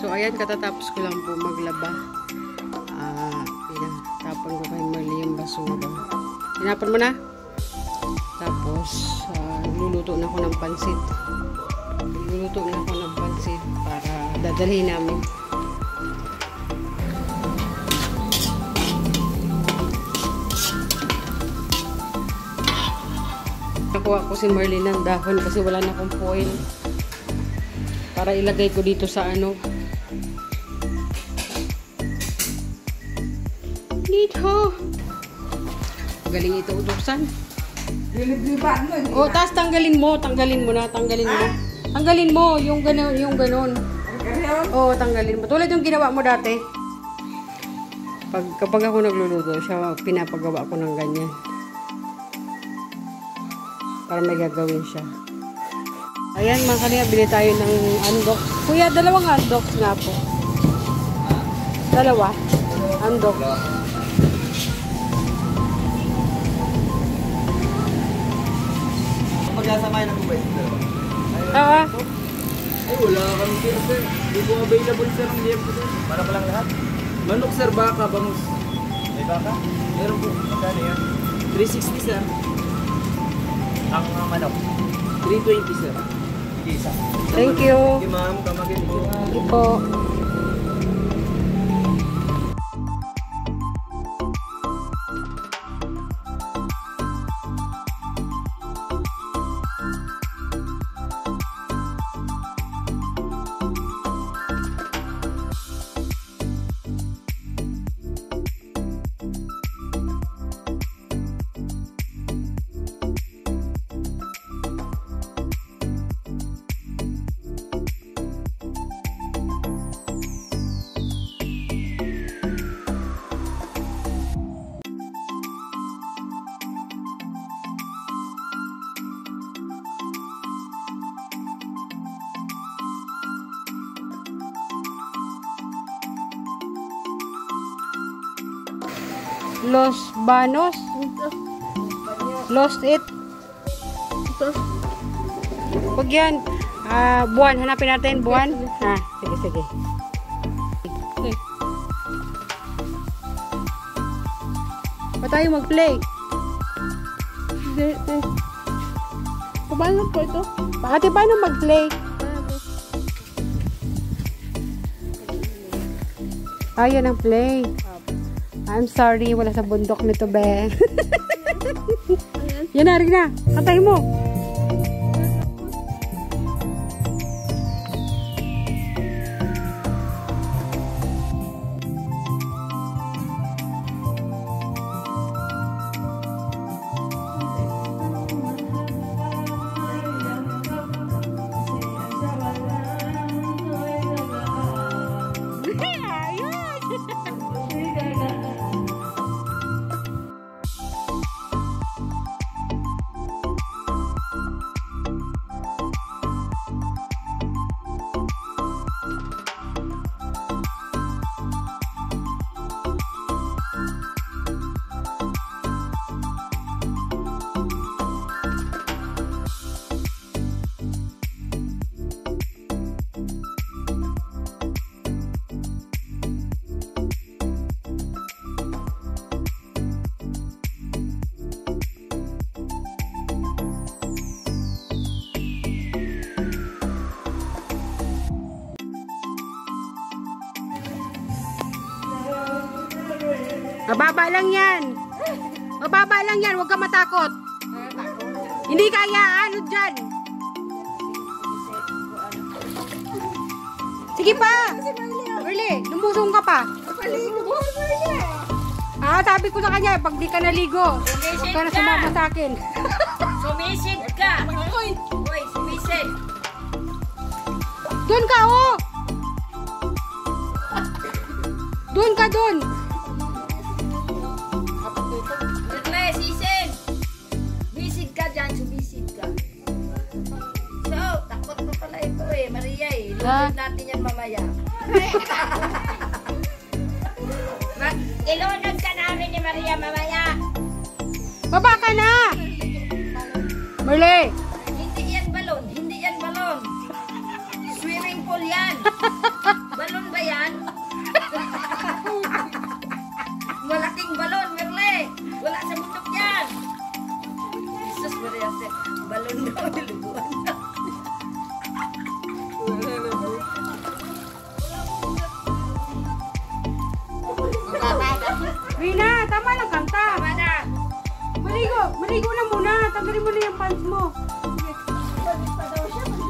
So, ayan, katatapos ko lang po maglaba. Tinapon ko kay Marley yung basura. Tinapon mo na? Tapos, luluto na ako ng pansit. Luluto na ako ng pansit para dadalhin namin. Nakuha ko si Marley ng dahon kasi wala na akong foil. Para ilagay ko dito sa ano. Dito. Galing ito utusan. O, tapos tanggalin mo na, tanggalin mo. Tanggalin mo, yung ganon. O, tanggalin mo. Tulad yung ginawa mo dati. Kapag ako nagluluto, siya pinapagawa ko ng ganyan. Para may gagawin siya. Ayan, mga kanina, bili tayo ng andok. Kuya, dalawang andok nga po. Dalawa. Andok. Magkasamayan ng buwet. Ay, wala kami sir, sir. Hindi po available sir ang liyan po sir. Para pa lang lahat? Manok sir, baka, bangus. May baka? Meron po. Magkano yan? 360 sir. Ang manok? 320 sir. Isa. thank you. Thank you ma'am. Kamagin po. Thank you po. Los Banos. Lost it. Huwag yan. Buwan. Hanapin natin. Buwan. Sige, sige. Pa tayo mag-play. Paano po ito? Ate, paano mag-play? Yan ang play. I'm sorry, wala sa bundok nito, be. Yan na, rin na. Katay mo. Mababa lang yan. Mababa lang yan. Huwag ka matakot. Hindi kaya. Ano dyan? Sige pa. Marley, lumusong ka pa. Sabi ko sa kanya, pag di ka naligo, huwag ka na sumama sa akin. Sumisid ka. Uy, sumisid. Doon ka, oh. Doon ka, doon. Sisid. Bisid ka dyan, sumisid ka. So, takot pa pala ito Maria Ilunod natin yan mamaya. Ilunod ka namin ni Maria mamaya. Baba ka na. Marley. Hindi yan balon. Swimming pool yan. Balon Kunin mo na yung pants mo.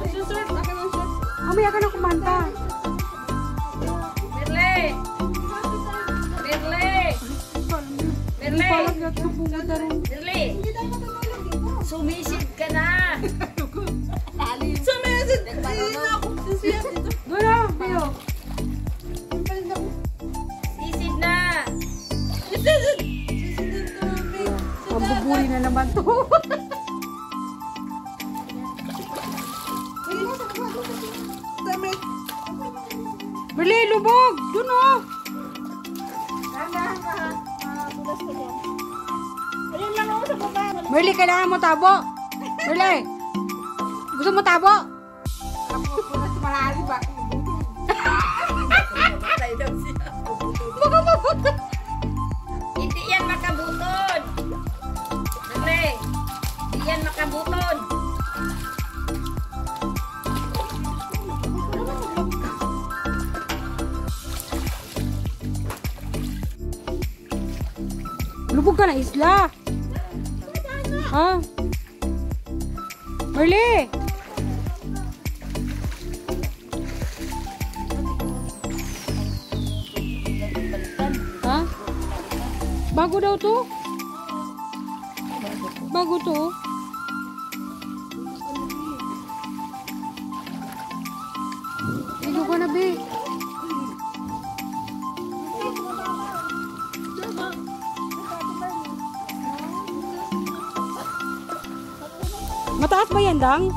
Susurt, akin ang shirt. Amaya ka na kumanta. Merle! Merle! Merle! Palag na ito pumunta rin. Merle! Sumisid ka na! Sumisid! Hindi na ako sisiyat dito. Doon na, Bio. Sisid na! Sisid! Sisid to me. Mabubuli na naman to. Damit. Merle, lubog. Doon oh. Dahan-dahan ka ha. Bulas ka dyan. Ayun lang ako sa baba. Merle, kailangan mo tabo. Merle, gusto mo tabo? Ako punas marali ba? Patay daw siya. Baka mabaka. Hindi yan makabuton! Merle! Hindi yan makabuton! Lubog ka na isla. Ha? Merle! Ha? Bago daw to? Bago to? Ilo ka na, be. Mataas ba yan, Dang?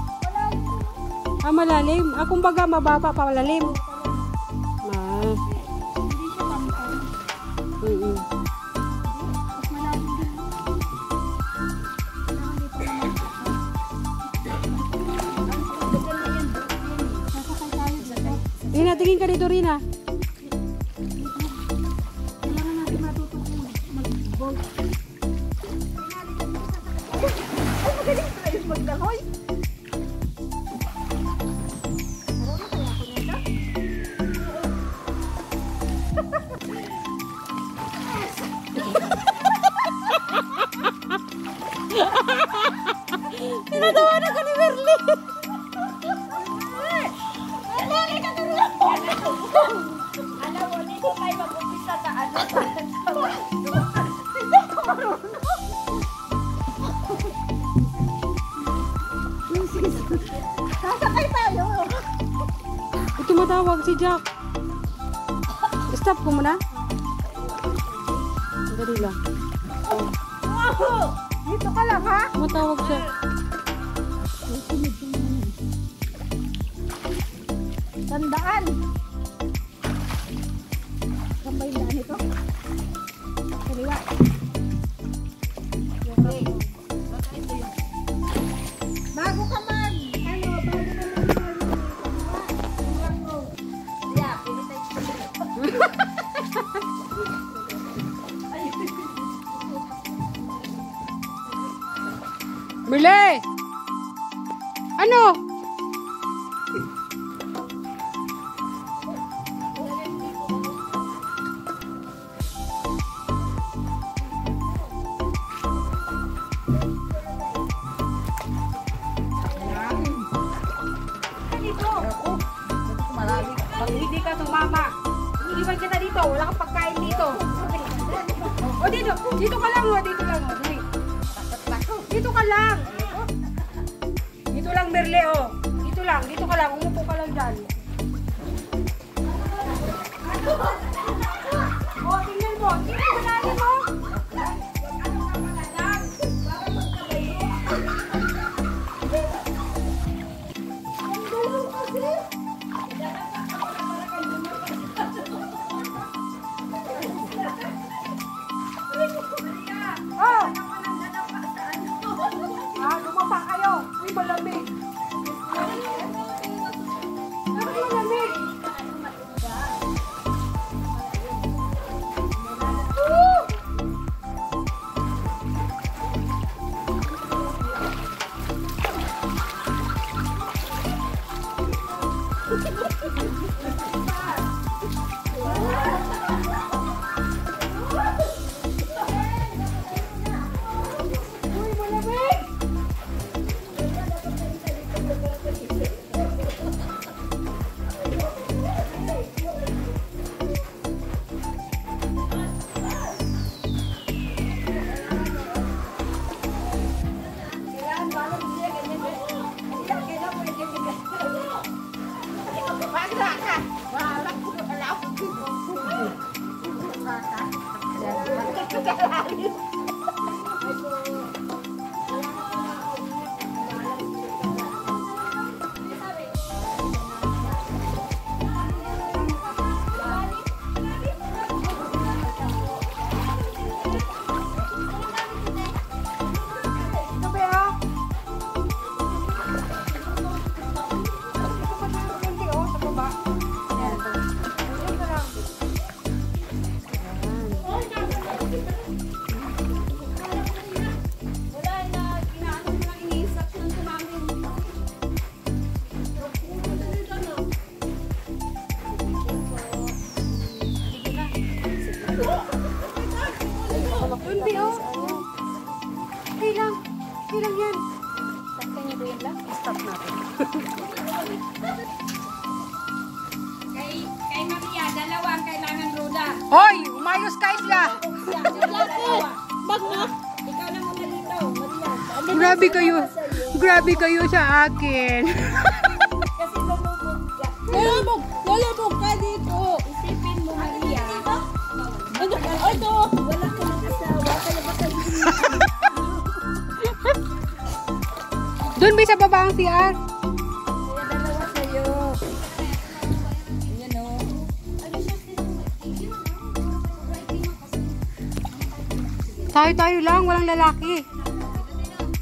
Ah, malalim. Ah, kumbaga mababa pa malalim. Ah. Rina, tingin ka dito, Rina. Tinatawanan ka ni Merle. Alam mo, dito tayo mag-umpisa sa ano. Sasakay tayo. Tumatawag si Jack. Stop ko muna. Dali lang. Dito ka lang ha. Tumatawag siya. Tandaan. Kambay na nito. Kaliwa. Bago ka man. Ano, bago na lang. Yeah, pinitay ko. Merle! Ano? Pag hindi ka sumama, iniwan kita dito. Wala kang pagkain dito. O dito. Dito ka lang o. Dito lang o. Dito ka lang. Dito lang, Merle o. Dito lang. Dito ka lang. Umupo ka lang dyan. O, tingnan mo. Tingnan mo natin mo. Oh! Ah, lumapa kayo. Uy, malamig. Kay Maria, dalawa ang kailangan Roda. Hoy, umayos ka isla. Bag mo. Ikaw na muna dito, Maria. Grabe kayo sa akin. Kasi lumubog ka. Lalabog ka dito. Isipin mo, Maria. Ito. Wala ka mag-asawa, kaya baka Doon ba sa baba ang CR? kaya dalawa sa'yo. Ayan o. Tayo lang, walang lalaki.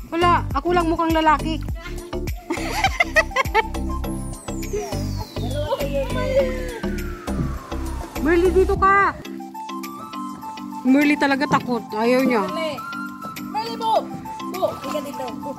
Wala, ako lang mukhang lalaki. Merly, dito ka. Merly talaga takot. Ayaw niya. Mali mo. Bu, ika dito. Bu.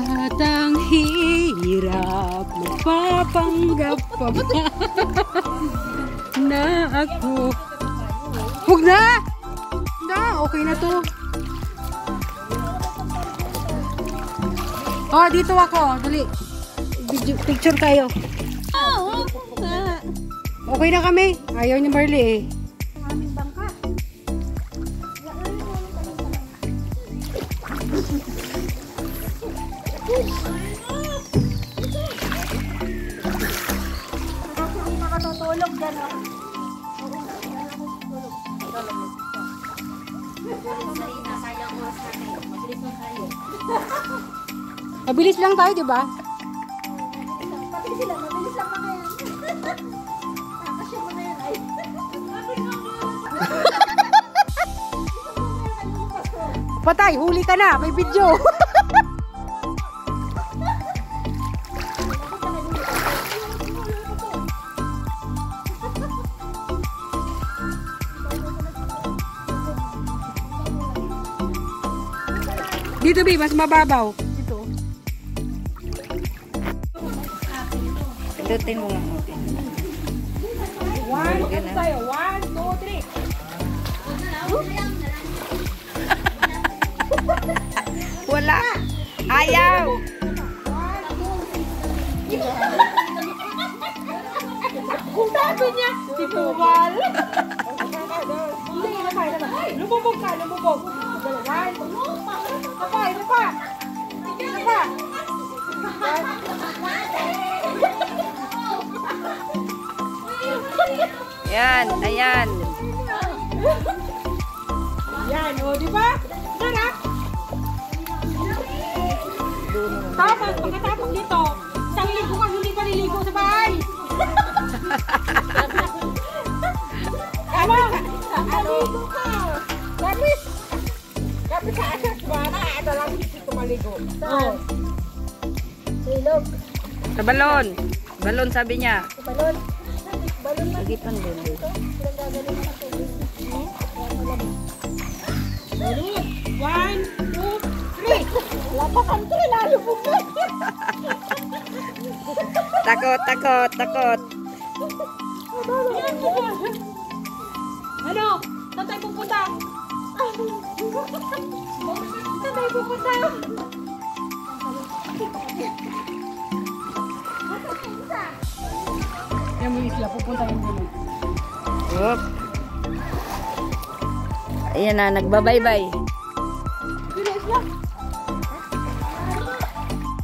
At ang hirap magpapanggap pa ba na ako. Huwag na! Okay na to. Oh, dito ako. Dali. Picture tayo. Okay na kami. Ayaw ni Marley eh. Aming bangka. Nakatutulog dyan, oh. Mabilis lang tayo, di ba? Pati sila, mabilis lang mga yan. Nakasya mo na yan, ay. Patay, huli ka na. May video. Dito, Bi, mas mababaw. Dito. Pindutin mo lang. One, ano tayo? 1, 2, 3. Wala. Ayaw. Kung sabi niya, si Tuwal. Hindi, napay. Lumubog ka, lumubog. Dalawan. Napay. Yan, ayan. Yan, o, di ba? Sarap. Tapos, pagkatapos dito, isang linggo kang hindi ka niligo sa bahay. Naligo ka. Kapit sa asas ba na? Ito lang hindi ko maligo. Oh. Silog. Sa balon. Balon sabi niya. Balon. Balon na. Pagitan din. Balon. 1, 2, 3. Lapakan ko, lalo po ka. Takot. Ano? Saan tayo pupunta? Saan tayo pupunta? Yan mo isla, pupunta yung gano'n. Oop. Ayan na, nagbabaybay.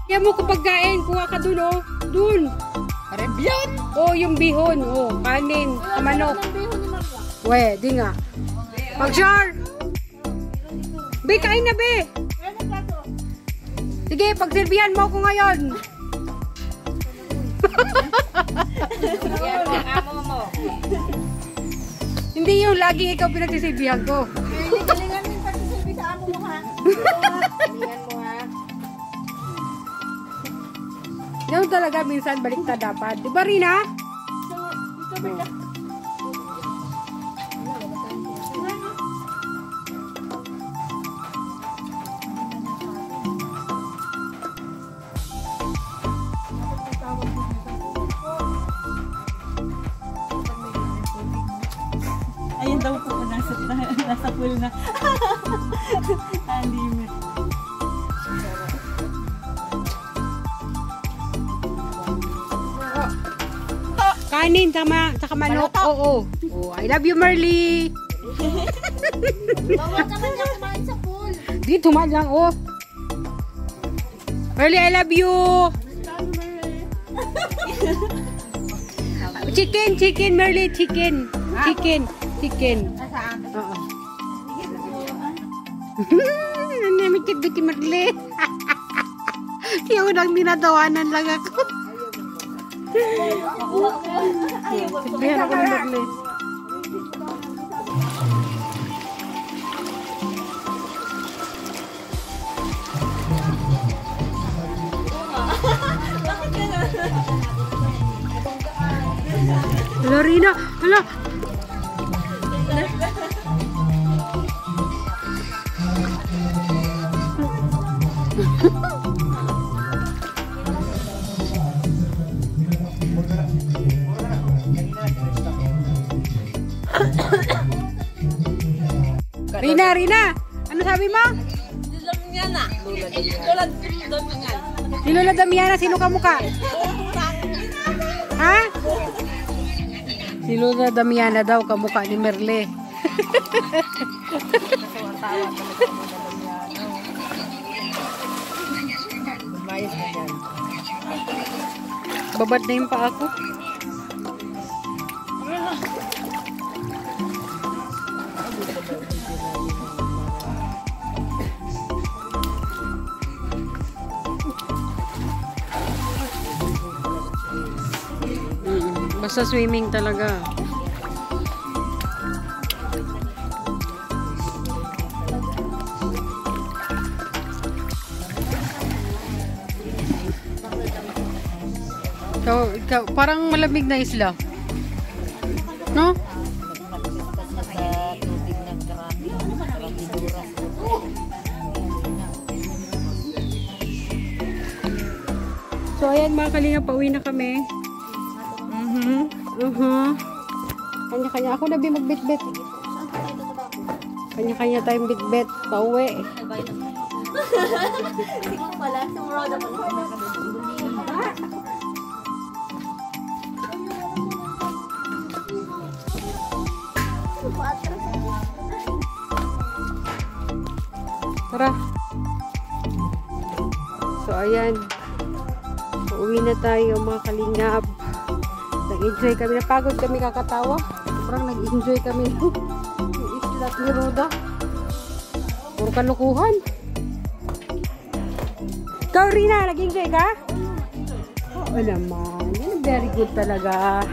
Yan mo kapag kain, kuha ka dun, oh. Dun. Arabian? Oh, yung bihon. Oh, kanin. Sa manok. We, di nga. Pag-share. Be, kain na, be. Sige, pagsilbihan mo ko ngayon. Yan, ang amo mo. Hindi yung lagi ikaw pinagsisilbihan ko. Galingan mo yung pagsisilbi sa amo mo, ha? Yan mo ha. Yan talaga minsan baliktad dapat. Di ba, Rina? Nasa pool na. Limit. Kanin, tsaka manok. Oo. Oh, I love you, Merly. Bawal naman niya kumain sa pool. Dito man lang, oh. Merly, I love you. Chicken, Merly, chicken. Chicken. Nasaan? Oo. Ano namin kibiti, Merly? Yung nang dinatawanan lang ako. Sabihan ako ni Merly. Hala, Rina. Hala. Rina. Ano sabi mo? Si Lola Damiana, sino ka mukha? Ha? Si Lola Damiana daw, kamukha ni Merle. Babad na yung paa ko. Basta swimming talaga. Ikaw, parang malamig na isla. No? So ayan mga kalinga, pauwi na kami. Kanya-kanya. Ako na magbitbit. Kanya-kanya tayong bitbit. Pauwi. Siguro pala, sumuro na pala. Tara. So ayan. Pauwi na tayo mga kalingap. Nag-enjoy kami. Napagod kami kakatawa. Sobrang nag-enjoy kami. Yung isla at Niroda. Puro kalukuhan. Ikaw, Rina, nag-enjoy ka? Oo naman. Yan, very good talaga.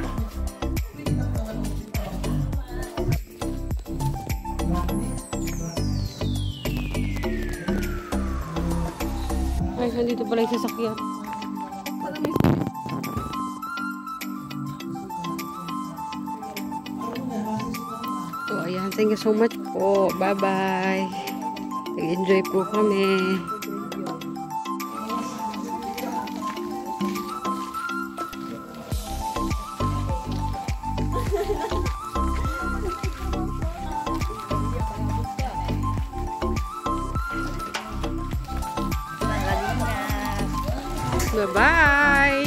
Ay, nandito pala yung sasakyan. So, ayan. Thank you so much po. Bye-bye. Nag-enjoy po kami. Bye-bye.